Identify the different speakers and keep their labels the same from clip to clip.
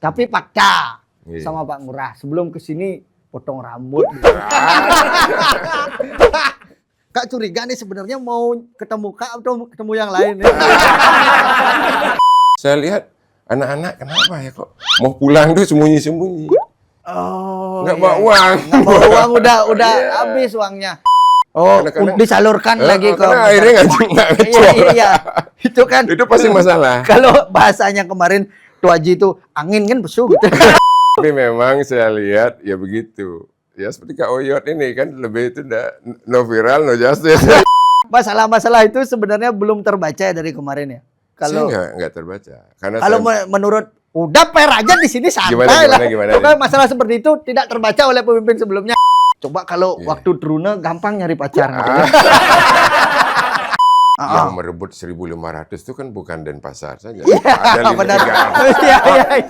Speaker 1: Tapi pakca
Speaker 2: Iya.
Speaker 1: sama Pak Ngurah. Sebelum kesini potong rambut. Kak curiga nih sebenarnya mau ketemu Kak atau ketemu yang lain nih.
Speaker 2: Saya lihat anak-anak kenapa ya kok mau pulang tuh sembunyi-sembunyi.
Speaker 1: Oh,
Speaker 2: Nggak bawa uang.
Speaker 1: Nggak bawa uang, udah habis uangnya. Oh,
Speaker 2: Kadang-kadang-
Speaker 1: disalurkan lagi ke
Speaker 2: karena akhirnya nggak
Speaker 1: Iya. Itu kan
Speaker 2: itu pasti masalah.
Speaker 1: kalau bahasanya kemarin Tuaji itu angin kan besu gitu.
Speaker 2: Tapi memang saya lihat ya begitu. Ya seperti Kak Oyot ini kan lebih itu no viral, no justice.
Speaker 1: Masalah-masalah itu sebenarnya belum terbaca ya dari kemarin ya. Kalau
Speaker 2: Saya nggak terbaca. Karena
Speaker 1: kalau
Speaker 2: saya,
Speaker 1: menurut udah per aja di sini santai
Speaker 2: Gimana,
Speaker 1: lah.
Speaker 2: gimana?
Speaker 1: Pokoknya masalah seperti itu tidak terbaca oleh pemimpin sebelumnya. Coba kalau
Speaker 2: Iya.
Speaker 1: waktu Drone gampang nyari pacar gitu ya.
Speaker 2: yang merebut 1.500 itu kan bukan Denpasar saja.
Speaker 1: Iya,
Speaker 2: Ada
Speaker 1: benar.
Speaker 2: 5.300.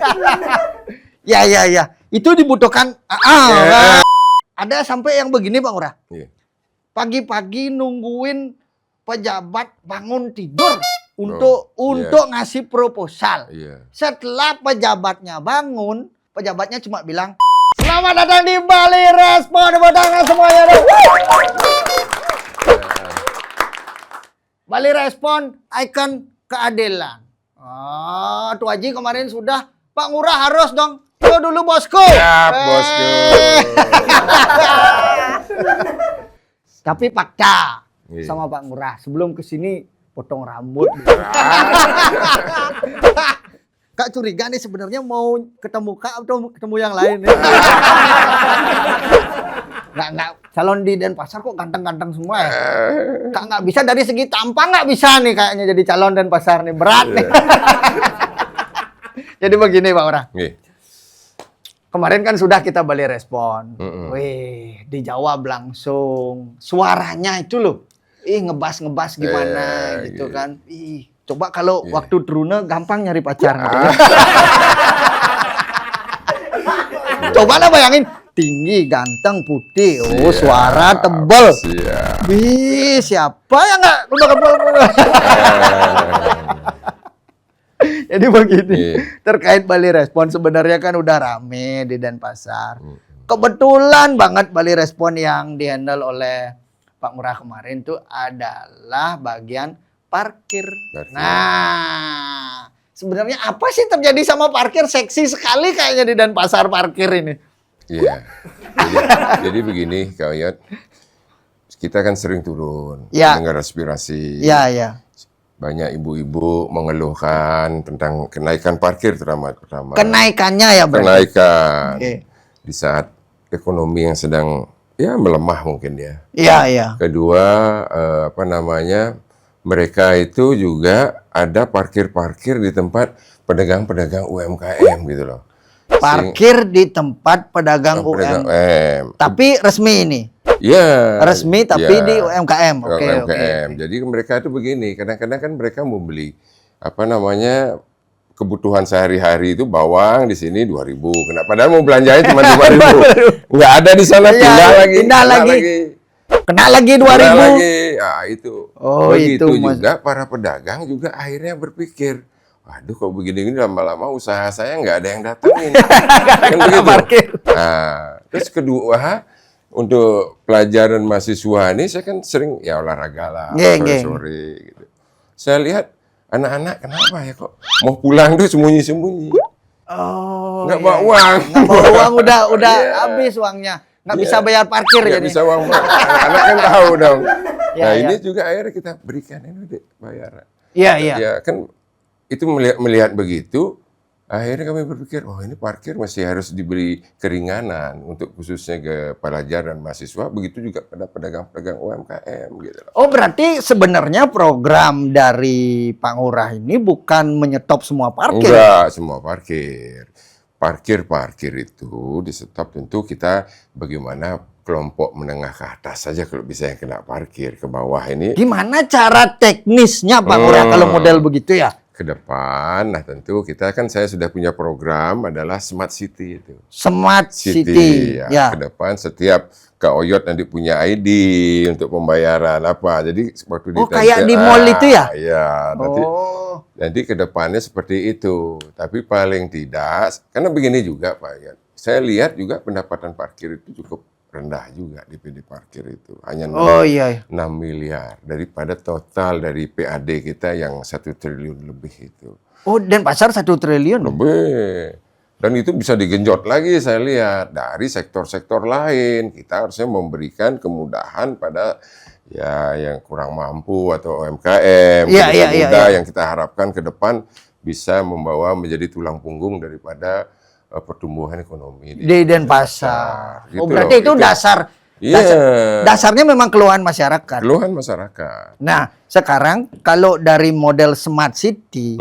Speaker 1: Iya. Itu dibutuhkan.
Speaker 2: Ya.
Speaker 1: Ada sampai yang begini Pak Ngurah.
Speaker 2: Iya.
Speaker 1: Pagi-pagi nungguin pejabat bangun tidur untuk ngasih proposal.
Speaker 2: Iya.
Speaker 1: Setelah pejabatnya bangun, pejabatnya cuma bilang, "Selamat datang di Bali Respon." Tepuk tangan semuanya dong. Bali Respon, ikon keadilan. Oh, Tuaji kemarin sudah. Pak Ngurah harus dong. Yo dulu bosku.
Speaker 2: Siap, bosku.
Speaker 1: Tapi pakca
Speaker 2: Iya.
Speaker 1: sama Pak Ngurah. Sebelum kesini potong rambut. Kak curiga nih sebenarnya mau ketemu Kak atau ketemu yang lain nih. Nggak, calon di Denpasar kok ganteng-ganteng semua ya. Kak nggak bisa dari segi tampang nggak bisa nih kayaknya jadi calon Denpasar nih. Berat nih. Jadi begini Pak Ngurah.
Speaker 2: Iya.
Speaker 1: Kemarin kan sudah kita Bali Respon.
Speaker 2: Mm-mm.
Speaker 1: Wih, dijawab langsung. Suaranya itu loh. Ngebas gimana gitu
Speaker 2: gitu.
Speaker 1: kan. Coba kalau
Speaker 2: Iya.
Speaker 1: waktu Drone gampang nyari pacar gitu ya. Coba lah bayangin. Tinggi, ganteng, putih. Oh, suara tebel.
Speaker 2: Siap.
Speaker 1: Wih, siapa yang nggak udah kebal. Jadi begini,
Speaker 2: Iya.
Speaker 1: terkait Bali Respon sebenarnya kan udah rame di Denpasar. Kebetulan banget Bali Respon yang dihandle oleh Pak Ngurah kemarin tuh adalah bagian parkir.
Speaker 2: Parkir.
Speaker 1: Nah, sebenarnya apa sih terjadi sama parkir? Seksi sekali kayaknya di Denpasar parkir ini.
Speaker 2: Iya. Jadi begini, Kak Oyot. Kita kan sering turun
Speaker 1: Ya.
Speaker 2: dengar aspirasi.
Speaker 1: Iya.
Speaker 2: Banyak ibu-ibu mengeluhkan tentang kenaikan parkir pertama.
Speaker 1: Kenaikannya ya berarti.
Speaker 2: Kenaikan.
Speaker 1: Oke.
Speaker 2: Di saat ekonomi yang sedang ya melemah mungkin ya.
Speaker 1: Iya.
Speaker 2: Kedua, mereka itu juga ada parkir-parkir di tempat pedagang-pedagang UMKM gitu loh.
Speaker 1: Parkir di tempat pedagang UMKM.
Speaker 2: UMKM.
Speaker 1: Tapi resmi ini.
Speaker 2: Ya.
Speaker 1: Resmi tapi
Speaker 2: ya,
Speaker 1: di UMKM. Oke.
Speaker 2: UMKM. Jadi mereka itu begini, kadang-kadang kan mereka mau beli kebutuhan sehari-hari itu bawang di sini 2.000. Kenapa? Padahal mau belanjanya cuma 5.000. Nggak ada di sana,
Speaker 1: Iya, pindah lagi. Kena lagi 2.000.
Speaker 2: Kena lagi. Ah, itu.
Speaker 1: Oh,
Speaker 2: Begitu
Speaker 1: itu, Mas.
Speaker 2: juga para pedagang juga akhirnya berpikir, waduh kok begini-gini lama-lama usaha saya nggak ada yang datangin. Kan begitu.
Speaker 1: Parkir.
Speaker 2: Nah, terus kedua, untuk pelajaran mahasiswa ini saya kan sering ya olahraga lah sore-sore gitu. Saya lihat anak-anak kenapa ya kok mau pulang tuh sembunyi-sembunyi.
Speaker 1: Oh.
Speaker 2: Nggak bawa uang.
Speaker 1: Nggak bawa uang udah habis uangnya. Nggak bisa bayar parkir
Speaker 2: Nggak
Speaker 1: jadi.
Speaker 2: bisa uang. Anak-anak kan tahu dong.
Speaker 1: Ya,
Speaker 2: Nah,
Speaker 1: ya.
Speaker 2: ini juga akhirnya kita berikan ini Dek, bayaran.
Speaker 1: Iya.
Speaker 2: Ya kan itu melihat begitu, akhirnya kami berpikir, oh ini parkir masih harus diberi keringanan untuk khususnya ke pelajar dan mahasiswa, begitu juga pada pedagang-pedagang UMKM gitu loh.
Speaker 1: Oh, berarti sebenarnya program dari Pak Ngurah ini bukan menyetop semua parkir.
Speaker 2: Enggak, semua parkir. Parkir itu di stop tentu kita bagaimana kelompok menengah ke atas saja kalau bisa yang kena parkir, ke bawah ini.
Speaker 1: Gimana cara teknisnya Pak Ngurah kalau model begitu ya?
Speaker 2: ke depan, nah tentu saya sudah punya program adalah Smart City itu.
Speaker 1: Smart City.
Speaker 2: Ya. Ke depan setiap Kak Oyot nanti punya ID untuk pembayaran apa. Jadi waktu
Speaker 1: kayak di mall itu ya?
Speaker 2: Iya, nanti ke depannya seperti itu. Tapi paling tidak, karena begini juga Pak Oyot. Saya lihat juga pendapatan parkir itu cukup rendah juga di PD parkir itu. Hanya 6 miliar daripada total dari PAD kita yang 1 triliun lebih itu.
Speaker 1: Oh, Denpasar 1 triliun?
Speaker 2: Lebih. Dan itu bisa digenjot lagi saya lihat dari sektor-sektor lain. Kita harusnya memberikan kemudahan pada ya yang kurang mampu atau UMKM, yang kita harapkan ke depan bisa membawa menjadi tulang punggung daripada pertumbuhan ekonomi
Speaker 1: di Denpasar.
Speaker 2: Gitu
Speaker 1: berarti itu dasarnya memang keluhan masyarakat.
Speaker 2: Keluhan masyarakat.
Speaker 1: Nah, sekarang kalau dari model Smart City,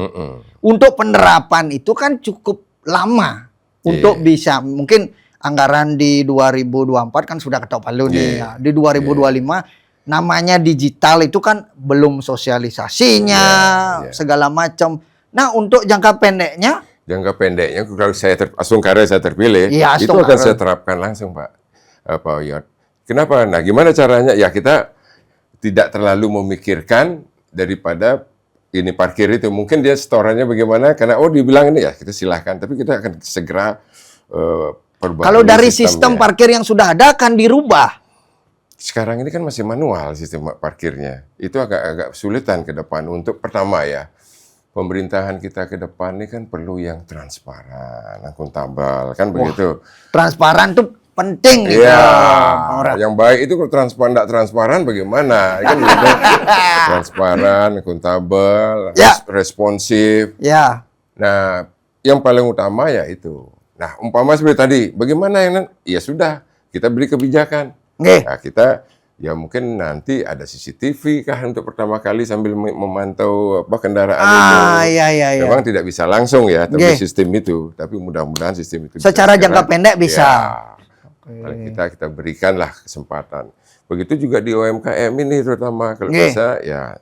Speaker 1: untuk penerapan itu kan cukup lama untuk bisa, mungkin anggaran di 2024 kan sudah ketok palu nih. Ya. Di 2025 namanya digital itu kan belum sosialisasinya, segala macam. Nah, untuk jangka pendeknya
Speaker 2: kalau saya terpilih, itu akan saya terapkan langsung Pak Oyot. Kenapa? Nah, gimana caranya? Ya kita tidak terlalu memikirkan daripada ini parkir itu. Mungkin dia setorannya bagaimana? Karena dibilang ini ya kita silahkan. Tapi kita akan segera perbaiki.
Speaker 1: Kalau dari sistem parkir yang sudah ada akan dirubah.
Speaker 2: Sekarang ini kan masih manual sistem parkirnya. Itu agak sulitan ke depan. Untuk pertama ya, pemerintahan kita ke depan ini kan perlu yang transparan, akuntabel, kan begitu.
Speaker 1: Transparan tuh penting gitu.
Speaker 2: Yang baik itu kalau tidak transparan bagaimana? Kan gitu. Transparan, akuntabel, responsif. Nah, yang paling utama ya itu. Nah, umpama seperti tadi, bagaimana yang ya sudah kita beri kebijakan. Nah, kita ya mungkin nanti ada CCTV kah untuk pertama kali sambil memantau kendaraan itu. Memang tidak bisa langsung ya, tapi sistem itu. Tapi mudah-mudahan sistem itu
Speaker 1: secara jangka pendek bisa.
Speaker 2: Kita berikanlah kesempatan. Begitu juga di UMKM ini terutama kalau bisa ya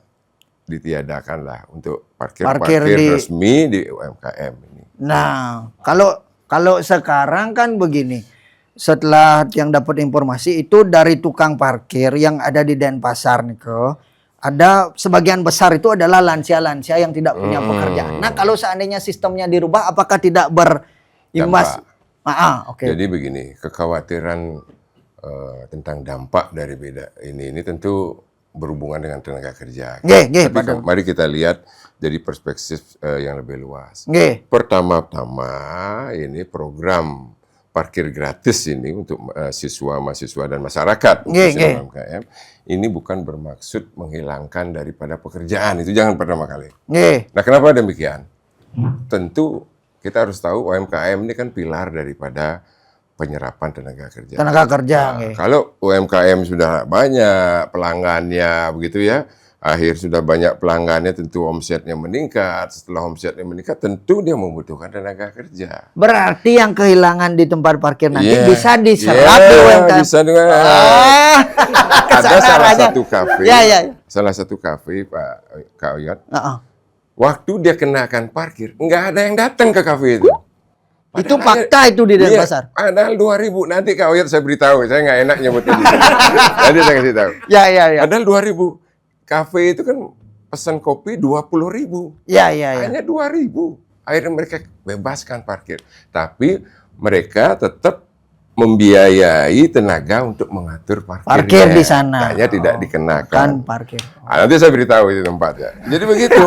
Speaker 2: ditiadakanlah untuk parkir resmi di UMKM ini.
Speaker 1: Nah, kalau sekarang kan begini. Setelah yang dapat informasi itu dari tukang parkir yang ada di Denpasar nih ada sebagian besar itu adalah lansia-lansia yang tidak punya pekerjaan. Nah, kalau seandainya sistemnya dirubah, apakah tidak berimbas?
Speaker 2: Jadi begini, kekhawatiran tentang dampak dari ini tentu berhubungan dengan tenaga kerja. Tapi mari kita lihat dari perspektif yang lebih luas. Pertama-tama ini program parkir gratis ini untuk siswa, mahasiswa, dan masyarakat UMKM ini bukan bermaksud menghilangkan daripada pekerjaan. Itu jangan pertama kali. Nah, kenapa demikian? Tentu kita harus tahu UMKM ini kan pilar daripada penyerapan tenaga kerja. Kalau UMKM sudah banyak pelanggannya begitu ya, sudah banyak pelanggannya, tentu omsetnya meningkat. Setelah omsetnya meningkat, tentu dia membutuhkan tenaga kerja.
Speaker 1: Berarti yang kehilangan di tempat parkir nanti bisa diserap di UMKM.
Speaker 2: Bisa dengan ada salah satu kafe Pak Kak Oyot. Waktu dia kenakan parkir, nggak ada yang datang ke kafe itu.
Speaker 1: Padahal itu fakta itu di Denpasar.
Speaker 2: Padahal 2.000. Nanti Kak Oyot saya beritahu, saya nggak enak nyebutin di sini. Nanti saya kasih tahu. Padahal 2.000. Kafe itu kan pesan kopi 20.000. Hanya 2.000. Akhirnya mereka bebaskan parkir. Tapi mereka tetap membiayai tenaga untuk mengatur parkir
Speaker 1: di sana.
Speaker 2: Hanya tidak dikenakan
Speaker 1: parkir.
Speaker 2: Nanti saya beritahu itu tempatnya. Jadi begitu.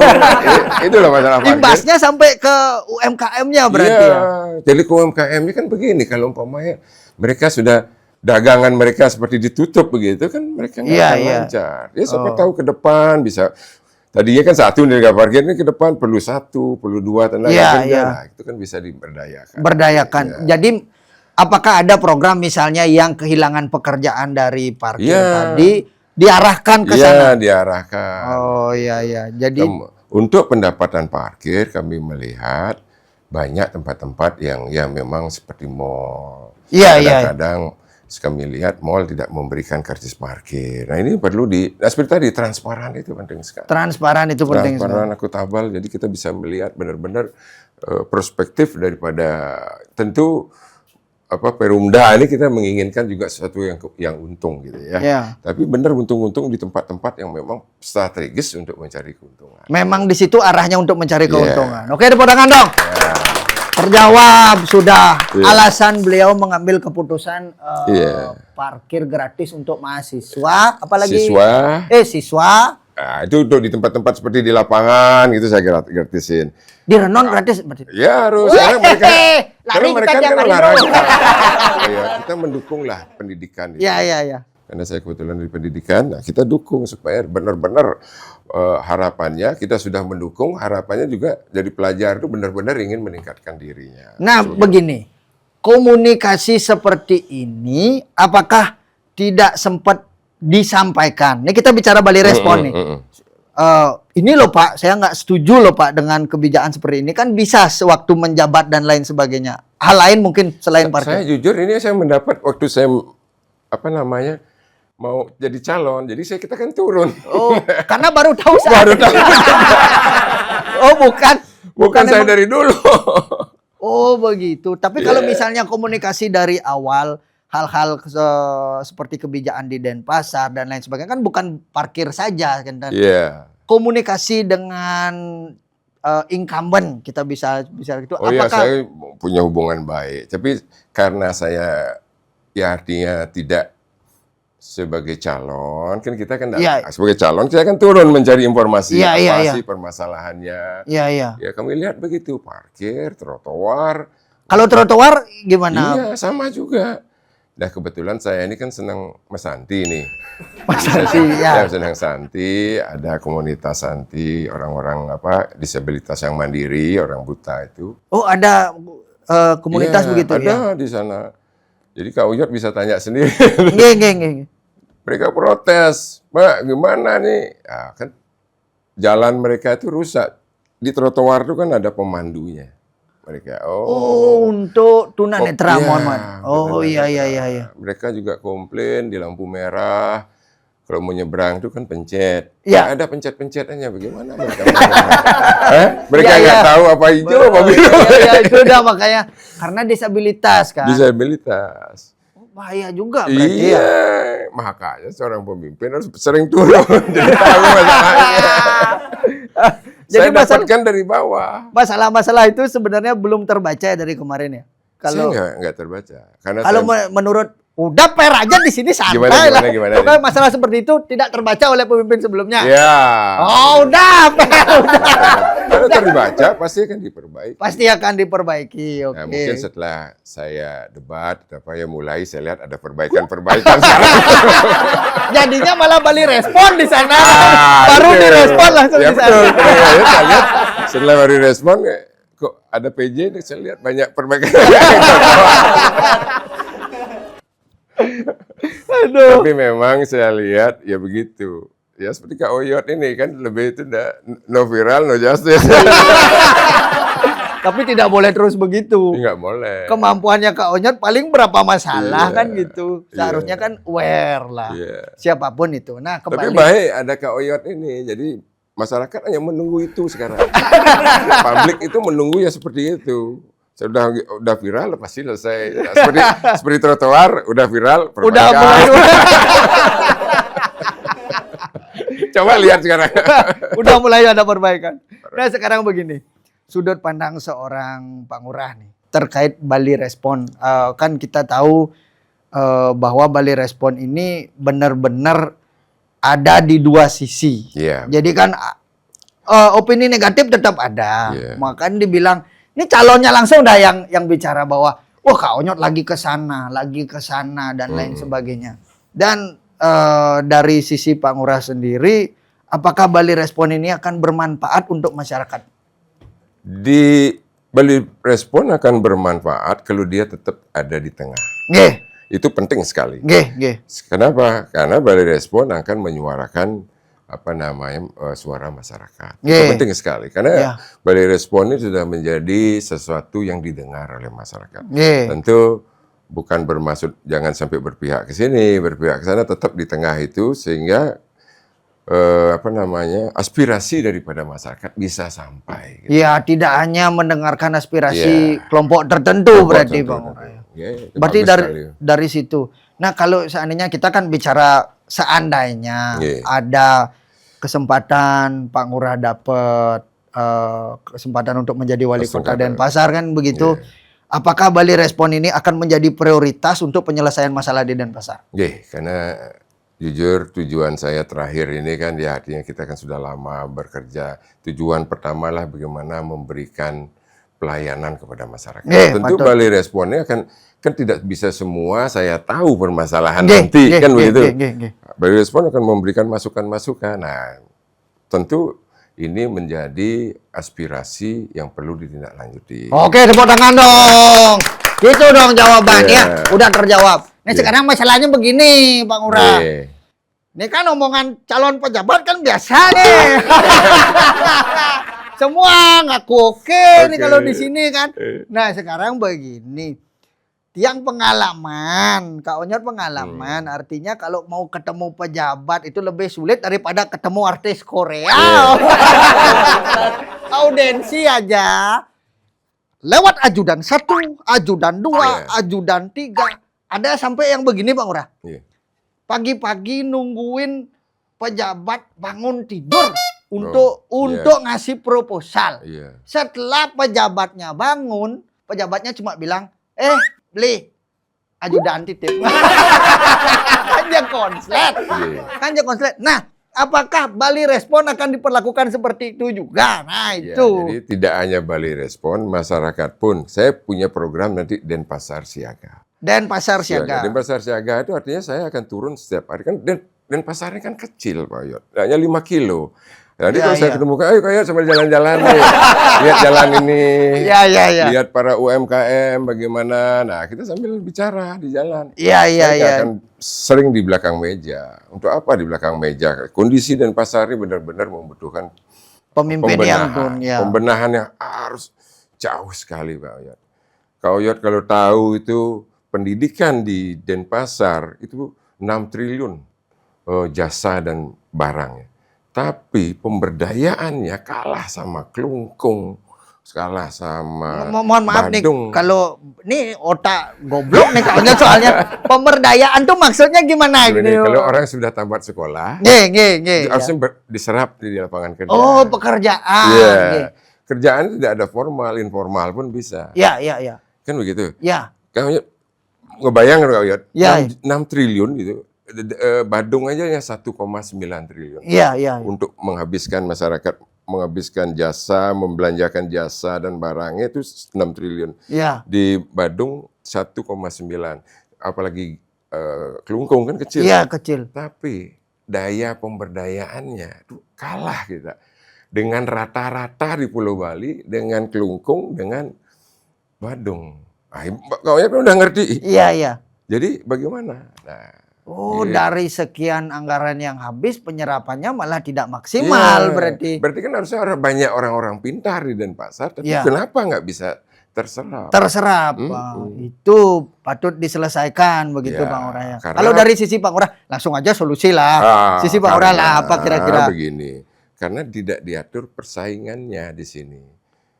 Speaker 2: Itulah masalah parkir.
Speaker 1: Imbasnya sampai ke UMKM-nya berarti ya.
Speaker 2: Jadi ke UMKM ini kan begini, kalau umpamanya mereka sudah dagangan mereka seperti ditutup begitu kan mereka nggak akan lancar. Ya siapa tahu ke depan bisa. Tadinya kan satu tenaga parkir ini ke depan perlu 1, perlu 2 tenaga kerja. Nah, itu kan bisa diberdayakan.
Speaker 1: Jadi apakah ada program misalnya yang kehilangan pekerjaan dari parkir tadi diarahkan ke sana?
Speaker 2: Diarahkan.
Speaker 1: Jadi
Speaker 2: untuk pendapatan parkir kami melihat banyak tempat-tempat yang memang seperti mall. Kadang-kadang kami lihat mall tidak memberikan karcis parkir. Nah ini perlu seperti tadi, transparan itu penting sekali.
Speaker 1: Transparan itu penting.
Speaker 2: Transparan, akuntabel, jadi kita bisa melihat benar-benar perspektif daripada tentu Perumda ini kita menginginkan juga sesuatu yang untung gitu ya. Tapi benar untung-untung di tempat-tempat yang memang strategis untuk mencari keuntungan.
Speaker 1: Memang di situ arahnya untuk mencari keuntungan. Oke, tepuk tangan dong. Terjawab sudah alasan beliau mengambil keputusan parkir gratis untuk mahasiswa, apalagi siswa.
Speaker 2: Nah, itu untuk di tempat-tempat seperti di lapangan gitu saya gratisin.
Speaker 1: Di Renon gratis berarti.
Speaker 2: Ya harus. Karena mereka kan olahraga. Ya, kita mendukung lah pendidikan.
Speaker 1: Iya.
Speaker 2: Karena saya kebetulan di pendidikan, nah kita dukung supaya benar-benar harapannya kita sudah mendukung, harapannya juga jadi pelajar itu benar-benar ingin meningkatkan dirinya.
Speaker 1: Nah, begini, komunikasi seperti ini apakah tidak sempat disampaikan? Ini kita bicara Bali Respon nih. Ini loh Pak, saya nggak setuju loh Pak dengan kebijakan seperti ini. Kan bisa sewaktu menjabat dan lain sebagainya. Hal lain mungkin selain parkir.
Speaker 2: Saya jujur ini saya mendapat waktu saya mau jadi calon, jadi kita kan turun.
Speaker 1: Oh, karena baru tahu
Speaker 2: Baru tahu.
Speaker 1: Oh, bukan
Speaker 2: saya dari dulu.
Speaker 1: Oh, begitu. Tapi kalau misalnya komunikasi dari awal, hal-hal seperti kebijakan di Denpasar dan lain sebagainya kan bukan parkir saja kan. Komunikasi dengan incumbent kita bisa gitu.
Speaker 2: Saya punya hubungan baik. Tapi karena saya artinya tidak sebagai calon, kan kita kan sebagai calon saya kan turun mencari informasi sih permasalahannya. Ya kami lihat begitu, parkir, trotoar.
Speaker 1: Kalau trotoar gimana?
Speaker 2: Iya, sama juga. Nah, kebetulan saya ini kan senang Santi nih.
Speaker 1: Santi,
Speaker 2: senang Santi, ada komunitas Santi, orang-orang disabilitas yang mandiri, orang buta itu.
Speaker 1: Oh, ada komunitas begitu
Speaker 2: ya? Ada di sana. Jadi Kak Uyot bisa tanya sendiri.
Speaker 1: Nggih.
Speaker 2: Mereka protes, Pak, gimana nih? Ya, kan jalan mereka itu rusak. Di trotoar itu kan ada pemandunya. Mereka,
Speaker 1: untuk tunanetra, iya.
Speaker 2: Mereka juga komplain di lampu merah. Kalau mau nyebrang itu kan pencet. Ada pencet-pencetannya, bagaimana mereka? Mereka nggak tahu apa hijau, apa biru.
Speaker 1: Itu udah makanya karena disabilitas kan.
Speaker 2: Disabilitas.
Speaker 1: Bahaya juga berarti.
Speaker 2: Iya, makanya seorang pemimpin harus sering turun. Jadi tahu masalahnya. Jadi saya dapatkan dari bawah.
Speaker 1: Masalah-masalah itu sebenarnya belum terbaca ya dari kemarin ya.
Speaker 2: Kalau saya nggak terbaca. Karena
Speaker 1: kalau menurut udah per aja di sini santai lah. Gimana? Masalah seperti itu tidak terbaca oleh pemimpin sebelumnya.
Speaker 2: Ya.
Speaker 1: Oh, udah.
Speaker 2: Kalau terbaca pasti akan diperbaiki.
Speaker 1: Pasti akan diperbaiki. Oke.
Speaker 2: Nah, mungkin setelah saya debat mulai saya lihat ada perbaikan-perbaikan.
Speaker 1: Jadinya malah Bali Respon di sana. Baru direspon langsung di sana.
Speaker 2: Betul. Saya lihat setelah baru respon kok ada PJ, saya lihat banyak perbaikan. Tapi memang saya lihat ya begitu. Ya seperti Kak Oyot ini kan lebih itu no viral, no justice.
Speaker 1: Tapi tidak boleh terus begitu.
Speaker 2: Nggak boleh.
Speaker 1: Kemampuannya Kak Oyot paling berapa masalah kan gitu. Seharusnya kan aware lah. Siapapun itu. Nah, kembali.
Speaker 2: Tapi baik ada Kak Oyot ini. Jadi masyarakat hanya menunggu itu sekarang. Publik itu menunggu ya seperti itu. Udah viral pasti selesai. Seperti trotoar udah viral.
Speaker 1: Udah mulai.
Speaker 2: Coba lihat sekarang.
Speaker 1: Udah mulai ada perbaikan. Nah sekarang begini, sudut pandang seorang Pak Ngurah nih terkait Bali Respon. Kan kita tahu bahwa Bali Respon ini benar-benar ada di dua sisi. Jadi kan opini negatif tetap ada. Makanya dibilang ini calonnya langsung dah yang bicara bahwa wah Kak Onyot lagi ke sana dan lain sebagainya. Dan dari sisi Pak Ngurah sendiri, apakah Bali Respon ini akan bermanfaat untuk masyarakat?
Speaker 2: Di Bali Respon akan bermanfaat kalau dia tetap ada di tengah. Itu penting sekali. Kenapa? Karena Bali Respon akan menyuarakan suara masyarakat. Itu penting sekali karena Bali Respon ini sudah menjadi sesuatu yang didengar oleh masyarakat. Tentu bukan bermaksud jangan sampai berpihak ke sini, berpihak ke sana, tetap di tengah itu sehingga aspirasi daripada masyarakat bisa sampai. Gitu.
Speaker 1: Ya, tidak hanya mendengarkan aspirasi kelompok tertentu berarti Bang Ngurah. Berarti dari situ. Nah, kalau seandainya kita kan bicara seandainya ada kesempatan Pak Ngurah dapat kesempatan untuk menjadi wali kota Denpasar kan begitu. Apakah Bali Respon ini akan menjadi prioritas untuk penyelesaian masalah di Denpasar?
Speaker 2: Karena jujur tujuan saya terakhir ini kan ya artinya kita kan sudah lama bekerja. Tujuan pertama lah bagaimana memberikan pelayanan kepada masyarakat. Tentu Bali Responnya kan tidak bisa semua saya tahu permasalahan nanti kan begitu. Bali Respon akan memberikan masukan-masukan. Nah, tentu ini menjadi aspirasi yang perlu ditindaklanjuti.
Speaker 1: Oke, tepuk tangan dong. Gitu dong jawabannya. Udah terjawab. Nah, sekarang masalahnya begini, Pak Ngurah. Ini kan omongan calon pejabat kan biasa nih. Semua ngaku oke nih kalau di sini kan. Nah, sekarang begini. Yang pengalaman, Kak Onyot pengalaman, artinya kalau mau ketemu pejabat itu lebih sulit daripada ketemu artis Korea. Audensi aja. Lewat ajudan 1, ajudan 2, ajudan 3. Ada sampai yang begini Pak Ngurah. Pagi-pagi nungguin pejabat bangun tidur untuk ngasih proposal. Setelah pejabatnya bangun, pejabatnya cuma bilang, beli ajudan titip. Kan dia konslet. Kan dia konslet. Nah, apakah Bali Respon akan diperlakukan seperti itu juga? Nah, itu.
Speaker 2: Jadi tidak hanya Bali Respon, masyarakat pun. Saya punya program nanti Denpasar Siaga.
Speaker 1: Denpasar Siaga.
Speaker 2: Denpasar Siaga itu artinya saya akan turun setiap hari. Kan Denpasarnya kan kecil, Pak Yot. Hanya 5 kilo. Jadi kalau saya ketemu, ayo kayak sambil jalan-jalan nih. Lihat jalan ini. Lihat para UMKM bagaimana. Nah, kita sambil bicara di jalan. Saya akan sering di belakang meja. Untuk apa di belakang meja? Kondisi Denpasar ini benar-benar membutuhkan pembenahan yang harus jauh sekali, Pak Yot. Kak Oyot kalau tahu itu pendidikan di Denpasar itu 6 triliun jasa dan barang. Tapi pemberdayaannya kalah sama Klungkung, kalah sama
Speaker 1: mohon maaf
Speaker 2: Badung.
Speaker 1: Nih, kalau ini otak goblok nih kalaunya soalnya pemberdayaan tuh maksudnya gimana
Speaker 2: Gini,
Speaker 1: gitu?
Speaker 2: kalau orang sudah tamat sekolah, harusnya diserap di lapangan kerja.
Speaker 1: Oh, pekerjaan.
Speaker 2: Kerjaan tidak ada formal, informal pun bisa. Kan begitu? Kamu ngebayang nggak, Yot? 6 triliun gitu. Badung aja yang 1,9 triliun. Untuk menghabiskan masyarakat, menghabiskan jasa, membelanjakan jasa dan barangnya itu 6 triliun. Di Badung 1,9. Apalagi Klungkung kan kecil.
Speaker 1: Kecil.
Speaker 2: Tapi daya pemberdayaannya itu kalah kita. Dengan rata-rata di Pulau Bali, dengan Klungkung, dengan Badung. Kau ya udah ngerti. Jadi bagaimana? Nah,
Speaker 1: dari sekian anggaran yang habis, penyerapannya malah tidak maksimal berarti.
Speaker 2: Berarti kan harusnya banyak orang-orang pintar di Denpasar, tapi kenapa nggak bisa terserap? Itu patut diselesaikan begitu Pak Ngurah ya. Kalau dari sisi Pak Ngurah, langsung aja solusi lah. Sisi Pak Ngurah lah apa kira-kira? Begini, karena tidak diatur persaingannya di sini.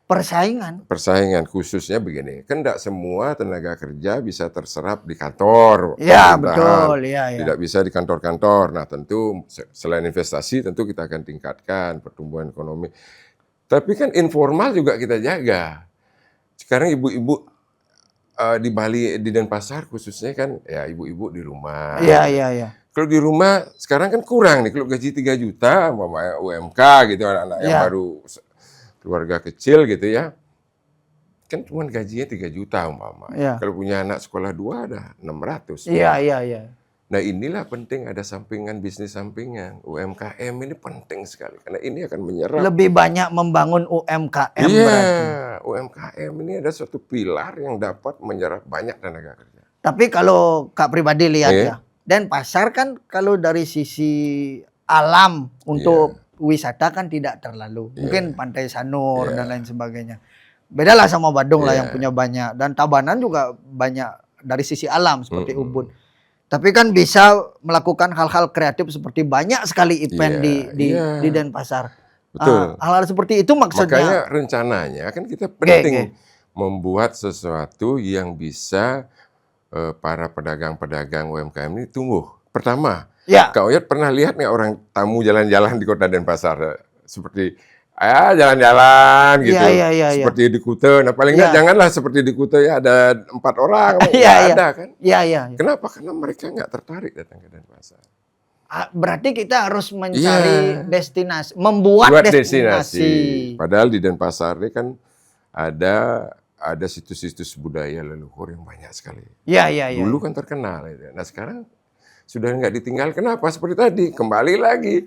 Speaker 2: Persaingan khususnya begini, kan tidak semua tenaga kerja bisa terserap di kantor.
Speaker 1: Betul.
Speaker 2: Tidak bisa di kantor-kantor. Nah, tentu selain investasi, tentu kita akan tingkatkan pertumbuhan ekonomi. Tapi kan informal juga kita jaga. Sekarang ibu-ibu di Bali, di Denpasar khususnya kan, ya ibu-ibu di rumah. Kalau di rumah sekarang kan kurang nih, kalau gaji 3 juta, UMK gitu, anak-anak yang baru keluarga kecil gitu ya, kan cuma gajinya 3 juta umpama. Kalau punya anak sekolah 2 ada 600. Nah, inilah penting ada sampingan, bisnis sampingan. UMKM ini penting sekali karena ini akan menyerap. Lebih banyak membangun UMKM berarti. UMKM ini ada suatu pilar yang dapat menyerap banyak tenaga kerja. Tapi kalau Kak pribadi lihat ya, Denpasar kan kalau dari sisi alam untuk wisata kan tidak terlalu. Mungkin Pantai Sanur dan lain sebagainya. Bedalah sama Badung lah yang punya banyak. Dan Tabanan juga banyak
Speaker 1: dari sisi alam seperti Ubud. Tapi kan bisa melakukan hal-hal kreatif seperti banyak sekali event di Denpasar.
Speaker 2: Betul.
Speaker 1: Hal-hal seperti itu maksudnya.
Speaker 2: Makanya rencananya kan kita penting membuat sesuatu yang bisa para pedagang-pedagang UMKM ini tumbuh. Pertama, Kak Oyot pernah lihat nggak orang tamu jalan-jalan di kota Denpasar seperti jalan-jalan gitu, seperti di Kuta. Nah paling nggak janganlah seperti di Kuta ya ada 4 orang, ada kan? Kenapa? Karena mereka nggak tertarik datang ke Denpasar.
Speaker 1: Berarti kita harus mencari destinasi, membuat destinasi.
Speaker 2: Padahal di Denpasar ini kan ada situs-situs budaya leluhur yang banyak sekali. Dulu kan terkenal. Nah sekarang sudah nggak ditinggal. Kenapa? Seperti tadi, kembali lagi.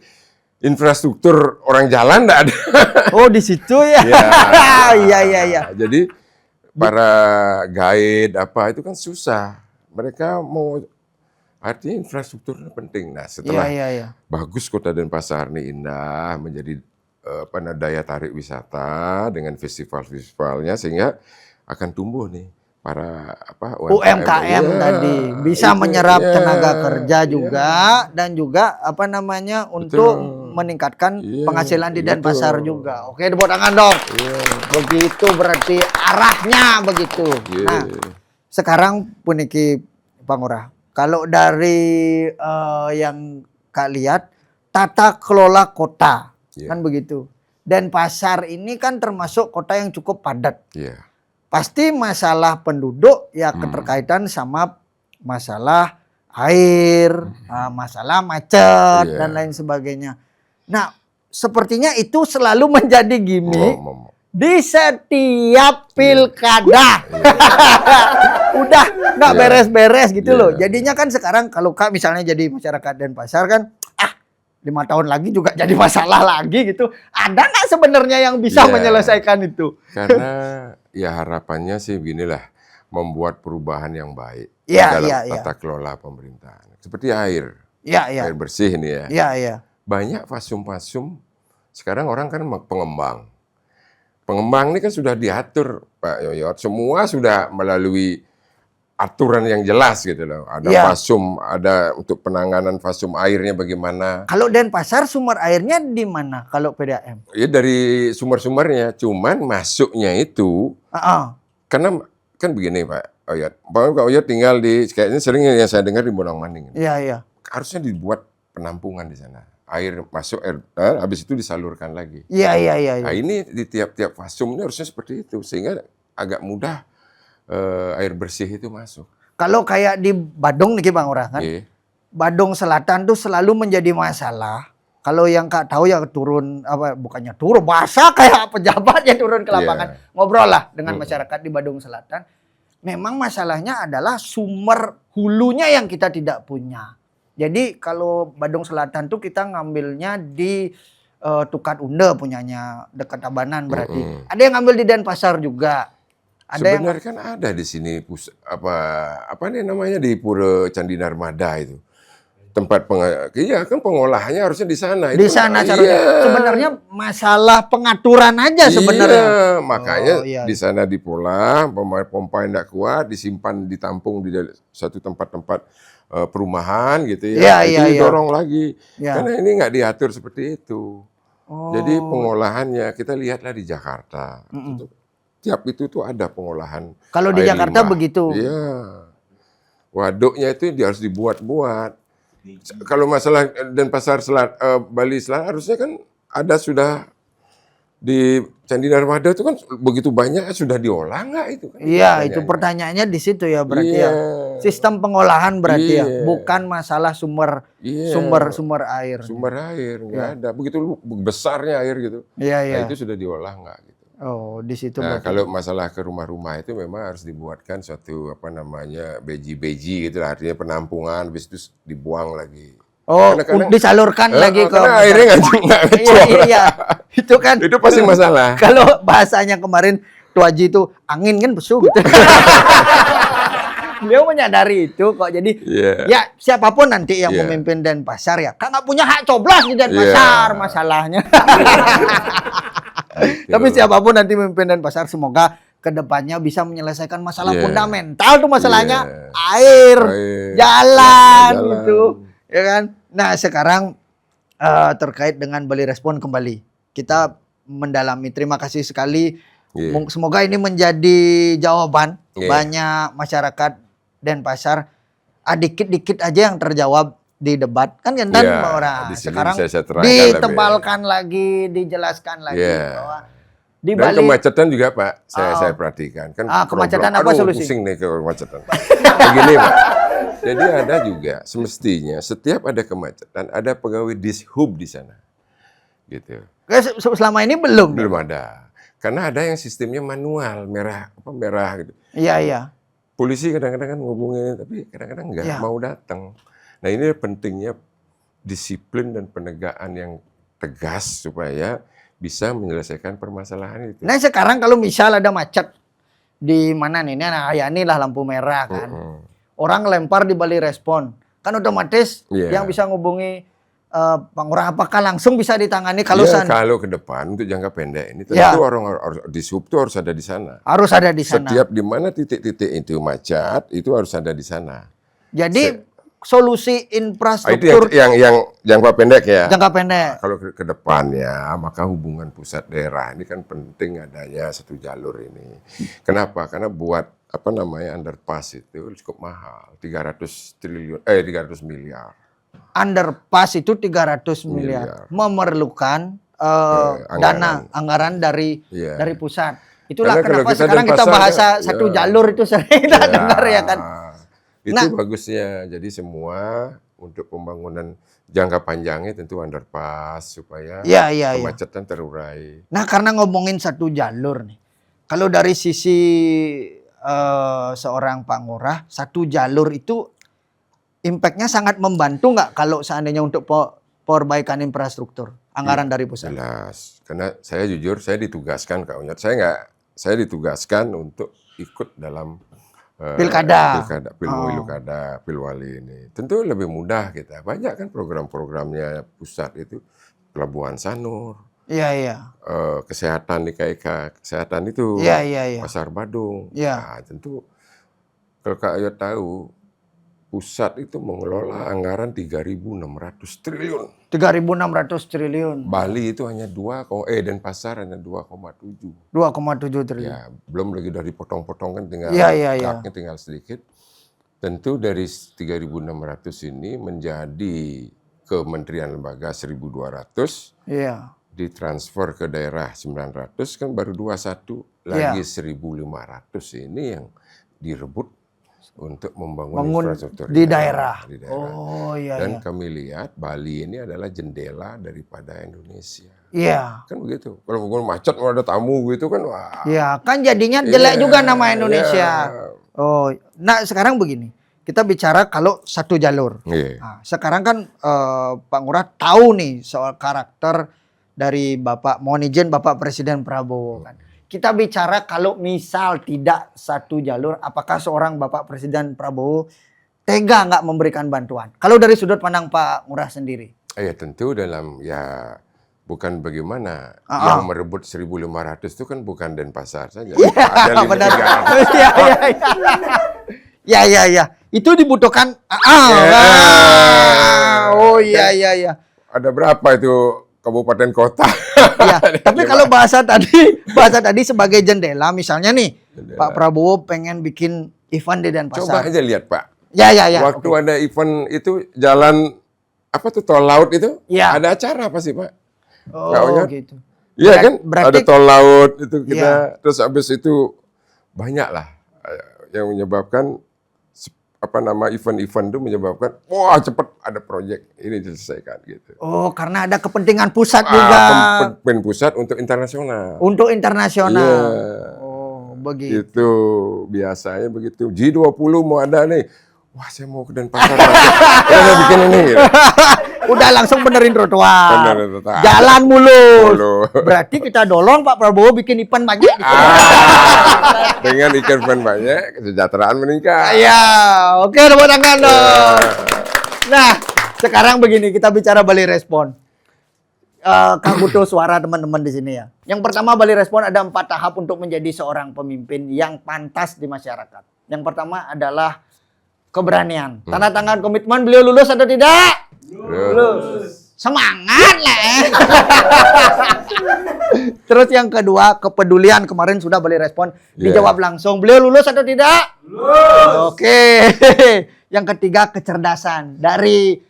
Speaker 2: Infrastruktur orang jalan nggak ada.
Speaker 1: Oh di situ ya. Iya.
Speaker 2: Jadi para guide itu kan susah. Mereka mau artinya infrastrukturnya penting. Nah setelah bagus kota Denpasar ini indah menjadi daya tarik wisata dengan festival-festivalnya sehingga akan tumbuh nih para
Speaker 1: UMKM tadi bisa menyerap tenaga kerja juga dan juga untuk meningkatkan penghasilan di Denpasar juga. Oke, tepuk tangan dong. Begitu berarti arahnya begitu. Nah, sekarang puniki Pak Ngurah. Kalau dari yang Kak lihat tata kelola kota kan begitu. Denpasar ini kan termasuk kota yang cukup padat. Pasti masalah penduduk keterkaitan sama masalah air, masalah macet dan lain sebagainya. Nah, sepertinya itu selalu menjadi gimmick di setiap pilkada. Udah nggak beres-beres gitu loh. Jadinya kan sekarang kalau Kak misalnya jadi masyarakat Denpasar kan, 5 tahun lagi juga jadi masalah lagi gitu. Ada nggak sebenarnya yang bisa menyelesaikan itu?
Speaker 2: Karena harapannya sih beginilah, membuat perubahan yang baik dalam tata kelola pemerintahan. Seperti air, air bersih ini ya. Banyak fasum-fasum. Sekarang orang kan pengembang. Pengembang ini kan sudah diatur Pak Yoyot. Semua sudah melalui aturan yang jelas gitu loh. Ada fasum, ada untuk penanganan fasum airnya bagaimana.
Speaker 1: Kalau Denpasar sumber airnya di mana kalau PDAM?
Speaker 2: Ya dari sumber-sumbernya, cuman masuknya itu karena kan begini Pak Oyot. Pak Oyot tinggal kayaknya sering yang saya dengar di Bonang Maning. Harusnya dibuat penampungan di sana. Air masuk, habis itu disalurkan lagi. Nah ini di tiap-tiap fasum ini harusnya seperti itu sehingga agak mudah air bersih itu masuk.
Speaker 1: Kalau kayak di Badung nih Bang Ngurah kan, Badung Selatan tuh selalu menjadi masalah. Kalau yang Kak tahu ya turun bukannya turun bahasa kayak pejabat yang turun ke lapangan ngobrol lah dengan masyarakat di Badung Selatan. Memang masalahnya adalah sumber hulunya yang kita tidak punya. Jadi kalau Badung Selatan tuh kita ngambilnya di Tukat Unde punyanya dekat Tabanan berarti. Ada yang ngambil di Denpasar juga.
Speaker 2: Sebenarnya kan ada di sini apa nih namanya di Pura Candi Narmada itu. Tempat kan pengolahannya harusnya di sana.
Speaker 1: Di sana caranya. Sebenarnya masalah pengaturan aja sebenarnya.
Speaker 2: Makanya di sana dipola, pompa yang tidak kuat, disimpan, ditampung di satu tempat-tempat perumahan gitu ya. Itu didorong lagi. Karena ini nggak diatur seperti itu. Jadi pengolahannya kita lihatlah di Jakarta. Tiap itu tuh ada pengolahan.
Speaker 1: Kalau di Jakarta
Speaker 2: limbah.
Speaker 1: begitu.
Speaker 2: Iya. Waduknya itu harus dibuat-buat. Kalau masalah Denpasar Bali Selatan harusnya kan ada sudah di Candi Narmada itu kan begitu banyak sudah diolah nggak itu kan?
Speaker 1: Itu pertanyaannya di situ ya berarti sistem pengolahan berarti bukan masalah sumber air.
Speaker 2: Sumber air nggak ada. Begitu besarnya air gitu. Nah, itu sudah diolah nggak gitu.
Speaker 1: Oh, di situ.
Speaker 2: Nah, kalau masalah ke rumah-rumah itu memang harus dibuatkan suatu beji-beji gitu, artinya penampungan, habis itu dibuang lagi.
Speaker 1: Oh, disalurkan lagi ke
Speaker 2: karena airnya nggak ngecor.
Speaker 1: Itu kan.
Speaker 2: Itu pasti masalah.
Speaker 1: Kalau bahasanya kemarin Tuaji itu angin kan besu gitu. Beliau menyadari itu kok. Jadi ya siapapun nanti yang memimpin Denpasar ya, kan nggak punya hak coblos di Denpasar masalahnya. Tapi siapapun nanti memimpin Denpasar semoga kedepannya bisa menyelesaikan masalah
Speaker 2: Yeah.
Speaker 1: fundamental tuh masalahnya
Speaker 2: Yeah.
Speaker 1: air, jalan
Speaker 2: Jalan.
Speaker 1: gitu, ya kan? Nah sekarang terkait dengan Bali Respon kembali, kita mendalami. Terima kasih sekali.
Speaker 2: Yeah.
Speaker 1: Semoga ini menjadi jawaban
Speaker 2: Yeah.
Speaker 1: banyak masyarakat Denpasar. Dikit-dikit aja yang terjawab di debat kan kan
Speaker 2: Yeah,
Speaker 1: Pak Ora.
Speaker 2: di sini
Speaker 1: Sekarang
Speaker 2: bisa saya terangkan
Speaker 1: ditebalkan lagi, dijelaskan lagi
Speaker 2: Yeah.
Speaker 1: bahwa di
Speaker 2: Dan
Speaker 1: Bali
Speaker 2: kemacetan juga Pak, saya perhatikan kan.
Speaker 1: kemacetan
Speaker 2: problem.
Speaker 1: apa
Speaker 2: Aduh,
Speaker 1: solusi?
Speaker 2: Pusing nih ke kemacetan. Begini Pak, jadi ada juga semestinya setiap ada kemacetan ada pegawai dishub di sana, gitu.
Speaker 1: Selama ini belum.
Speaker 2: Belum ada, karena ada yang sistemnya manual, merah gitu.
Speaker 1: Iya iya.
Speaker 2: Polisi kadang-kadang kan ngubungin, tapi kadang-kadang nggak
Speaker 1: Ya.
Speaker 2: mau datang. Nah ini pentingnya disiplin dan penegakan yang tegas supaya bisa menyelesaikan permasalahan itu.
Speaker 1: Nah sekarang kalau misal ada macet di mana nih, ini lah lampu merah kan, orang lempar di Bali Respon, kan otomatis
Speaker 2: Yeah.
Speaker 1: yang bisa ngubungi Pak Ngurah apakah langsung bisa ditangani kalau
Speaker 2: Ya,
Speaker 1: san
Speaker 2: kalau ke depan untuk jangka pendek ini tentu
Speaker 1: Ya.
Speaker 2: orang harus dishub itu harus ada di sana.
Speaker 1: harus ada di sana.
Speaker 2: Setiap di mana titik-titik itu macet itu harus ada di sana.
Speaker 1: Jadi solusi
Speaker 2: Itu
Speaker 1: infrastruktur
Speaker 2: yang jangka pendek ya.
Speaker 1: jangka pendek.
Speaker 2: Kalau ke depannya, maka hubungan pusat daerah ini kan penting adanya satu jalur ini. Kenapa? Karena buat underpass itu cukup mahal, 300 miliar.
Speaker 1: Underpass itu 300 miliar. Memerlukan anggaran dari
Speaker 2: Iya.
Speaker 1: dari pusat. Itulah
Speaker 2: Karena kalau
Speaker 1: kenapa
Speaker 2: kita
Speaker 1: sekarang kita
Speaker 2: Denpasar,
Speaker 1: bahasa
Speaker 2: ya.
Speaker 1: satu jalur itu sering kita dengar ya kan.
Speaker 2: Itu
Speaker 1: Nah.
Speaker 2: bagusnya. Jadi semua untuk pembangunan jangka panjangnya tentu underpass supaya
Speaker 1: Iya.
Speaker 2: kemacetan terurai.
Speaker 1: Nah, karena ngomongin satu jalur nih. Kalau dari sisi seorang Pak Ngurah, satu jalur itu impact-nya sangat membantu nggak kalau seandainya untuk perbaikan infrastruktur, anggaran dari pusat?
Speaker 2: Jelas. Karena saya jujur, saya ditugaskan Kak Unyat. Saya ditugaskan untuk ikut dalam
Speaker 1: Pilkada,
Speaker 2: Pilwali ini. Tentu lebih mudah kita. Banyak kan program-programnya pusat itu. Pelabuhan Sanur,
Speaker 1: Iya.
Speaker 2: kesehatan di KIK, kesehatan itu,
Speaker 1: Iya.
Speaker 2: Pasar Badung.
Speaker 1: Iya.
Speaker 2: Nah, tentu kalau Kak Ayat tahu, pusat itu mengelola anggaran 3.600 triliun.
Speaker 1: 3.600 triliun.
Speaker 2: Bali itu hanya Denpasar hanya 2,7.
Speaker 1: 2,7 triliun.
Speaker 2: Ya, belum lagi dari potong-potong kan tinggal
Speaker 1: Iya.
Speaker 2: haknya tinggal sedikit. Tentu dari 3.600 ini menjadi kementerian lembaga 1.200,
Speaker 1: Iya.
Speaker 2: ditransfer ke daerah 900, kan baru 21, lagi 1.500 ini yang direbut untuk membangun infrastruktur
Speaker 1: di daerah.
Speaker 2: di daerah.
Speaker 1: Oh iya.
Speaker 2: Dan kami lihat Bali ini adalah jendela daripada Indonesia.
Speaker 1: Iya.
Speaker 2: Kan begitu. Kalau macet mau ada tamu gitu kan, wah.
Speaker 1: Iya, kan jadinya jelek juga nama Indonesia.
Speaker 2: Iya.
Speaker 1: Oh, nah sekarang begini. Kita bicara kalau satu jalur.
Speaker 2: Iya.
Speaker 1: Nah, sekarang kan Pak Ngurah tahu nih soal karakter dari mohon izin Bapak Presiden Prabowo kan. Kita bicara kalau misal tidak satu jalur, apakah seorang Bapak Presiden Prabowo tega nggak memberikan bantuan? Kalau dari sudut pandang Pak Ngurah sendiri.
Speaker 2: Ya tentu bukan bagaimana yang merebut 1.500 itu kan bukan Denpasar saja. Ada
Speaker 1: Benar.
Speaker 2: 300.
Speaker 1: Iya. Itu dibutuhkan. Oh iya.
Speaker 2: Ada berapa itu kabupaten kota?
Speaker 1: Ya, tapi kalau bahasa tadi sebagai jendela, misalnya nih Pak Prabowo pengen bikin event di Denpasar.
Speaker 2: Coba aja lihat Pak.
Speaker 1: Ya.
Speaker 2: Waktu ada event itu jalan tol laut itu,
Speaker 1: Ya.
Speaker 2: ada acara apa sih Pak?
Speaker 1: Oh gitu.
Speaker 2: Iya kan?
Speaker 1: Berarti
Speaker 2: ada tol laut itu kita, terus habis itu banyak lah yang menyebabkan event-event itu menyebabkan wah cepat ada proyek ini diselesaikan gitu.
Speaker 1: Oh, karena ada kepentingan pusat juga.
Speaker 2: Kepentingan pusat untuk internasional.
Speaker 1: Untuk internasional.
Speaker 2: Iya.
Speaker 1: Oh, begitu.
Speaker 2: Itu biasanya begitu. G20 mau ada nih. Wah, saya mau ke Denpasar. Saya bikin ini. Gitu.
Speaker 1: Udah langsung benerin trotoar.
Speaker 2: Benerin trotoar.
Speaker 1: Jalan mulus.
Speaker 2: Mulus.
Speaker 1: Berarti kita dorong Pak Prabowo bikin event banyak.
Speaker 2: Dengan event banyak, kesejahteraan meningkat.
Speaker 1: Iya, oke tepuk tangan dong. Nah, sekarang begini kita bicara Bali Respon. Kak butuh suara teman-teman di sini ya. Yang pertama Bali Respon ada 4 tahap untuk menjadi seorang pemimpin yang pantas di masyarakat. Yang pertama adalah keberanian. Tanda tangan komitmen beliau lulus atau tidak? Lulus. Semangat lah. Terus yang kedua kepedulian, kemarin sudah Bali Respon dijawab langsung. Beliau lulus atau tidak? Lulus. Oke. Yang ketiga kecerdasan. Dari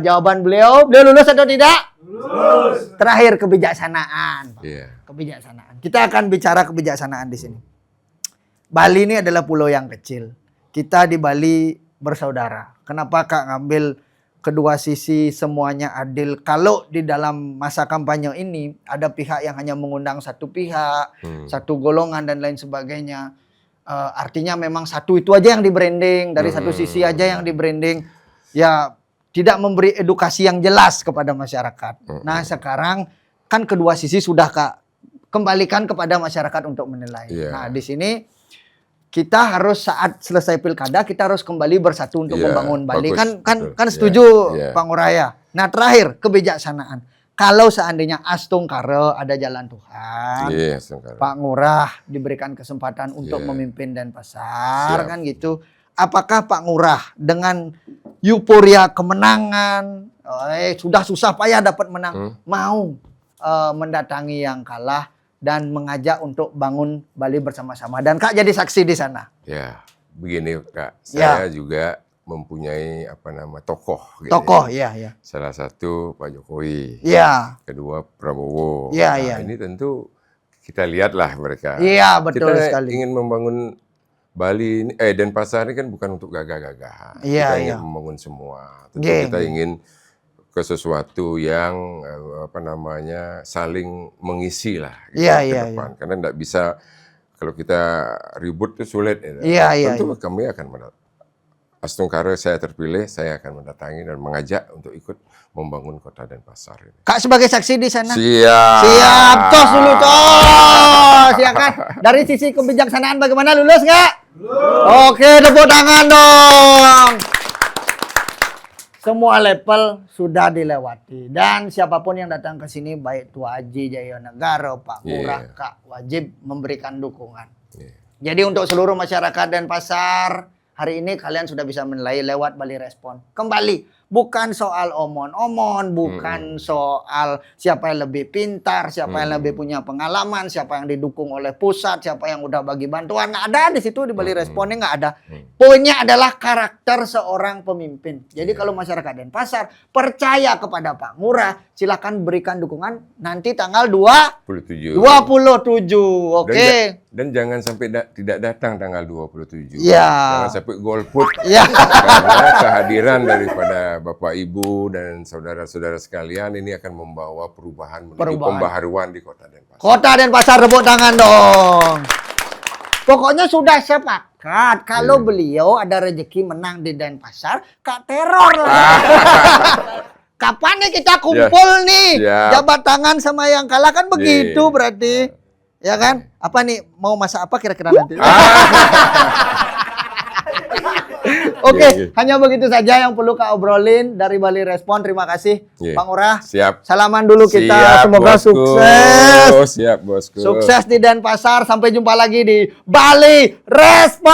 Speaker 1: jawaban beliau lulus atau tidak? Lulus. Terakhir kebijaksanaan. Kebijaksanaan. Kita akan bicara kebijaksanaan di sini. Bali ini adalah pulau yang kecil. Kita di Bali bersaudara. Kenapa Kak ngambil kedua sisi semuanya adil? Kalau di dalam masa kampanye ini ada pihak yang hanya mengundang satu pihak, satu golongan dan lain sebagainya. Artinya memang satu itu aja yang di branding, dari satu sisi aja yang di branding. Ya tidak memberi edukasi yang jelas kepada masyarakat. Nah sekarang kan kedua sisi sudah Kak kembalikan kepada masyarakat untuk menilai. Nah di sini kita harus saat selesai pilkada kita harus kembali bersatu untuk membangun Bali. Kan setuju Pak Ngurah. Nah terakhir kebijaksanaan. Kalau seandainya Astungkara ada jalan Tuhan, Pak Ngurah diberikan kesempatan untuk memimpin Denpasar kan gitu. Apakah Pak Ngurah dengan euforia kemenangan, sudah susah payah dapat menang, mau mendatangi yang kalah dan mengajak untuk bangun Bali bersama-sama. Dan Kak jadi saksi di sana. Ya,
Speaker 2: begini Kak. Saya juga mempunyai tokoh. Gitu
Speaker 1: tokoh, ya.
Speaker 2: Salah satu Pak Jokowi.
Speaker 1: Ya.
Speaker 2: Kedua Prabowo.
Speaker 1: Ya,
Speaker 2: nah, ini tentu kita lihatlah mereka.
Speaker 1: Iya, betul
Speaker 2: kita
Speaker 1: sekali.
Speaker 2: Ingin membangun Bali ini, Denpasar ini kan bukan untuk gagah-gagahan.
Speaker 1: Kita
Speaker 2: ingin membangun semua. Tentu kita ingin ke sesuatu yang saling mengisi lah ke depan. Karena tidak bisa kalau kita ribut itu sulit. Tentu kami akan Astungkara saya terpilih, saya akan mendatangi dan mengajak untuk ikut membangun kota Denpasar ini.
Speaker 1: Kak sebagai saksi di sana.
Speaker 2: Siap.
Speaker 1: Tos dulu tos. Ya kan. Dari sisi kebijaksanaan bagaimana, lulus nggak? Lulus. Oke, tepuk tangan dong. Semua level sudah dilewati dan siapapun yang datang ke sini baik Tua Haji Jayanegara, Pak Ngurah, Kak wajib memberikan dukungan. Jadi untuk seluruh masyarakat Denpasar, hari ini kalian sudah bisa menilai lewat Bali Respon. Kembali, bukan soal omon-omon, bukan soal siapa yang lebih pintar, siapa yang lebih punya pengalaman, siapa yang didukung oleh pusat, siapa yang udah bagi bantuan. Nggak ada di situ di Bali Responnya, nggak ada. Poinnya adalah karakter seorang pemimpin. Jadi kalau masyarakat Denpasar percaya kepada Pak Ngurah, silakan berikan dukungan nanti tanggal 27. Oke.
Speaker 2: Dan jangan sampai tidak datang tanggal 27.
Speaker 1: Ya.
Speaker 2: Jangan sampai golput. Ya. Karena kehadiran daripada Bapak Ibu dan saudara-saudara sekalian ini akan membawa perubahan menuju pembaharuan di Kota Denpasar. Kota
Speaker 1: Denpasar, tepuk tangan dong. Pokoknya sudah sepakat kalau beliau ada rezeki menang di Denpasar, Kak teror lah. Kapan nih kita kumpul nih? Jabat tangan sama yang kalah kan begitu berarti. Ya kan? Apa nih, mau masak apa kira-kira nanti? Oke, hanya begitu saja yang perlu Kak obrolin dari Bali Respon. Terima kasih Pak Ngurah.
Speaker 2: Siap.
Speaker 1: Salaman dulu kita. Semoga
Speaker 2: bosku.
Speaker 1: sukses.
Speaker 2: Siap, bosku.
Speaker 1: Sukses di Denpasar. Sampai jumpa lagi di Bali Respon.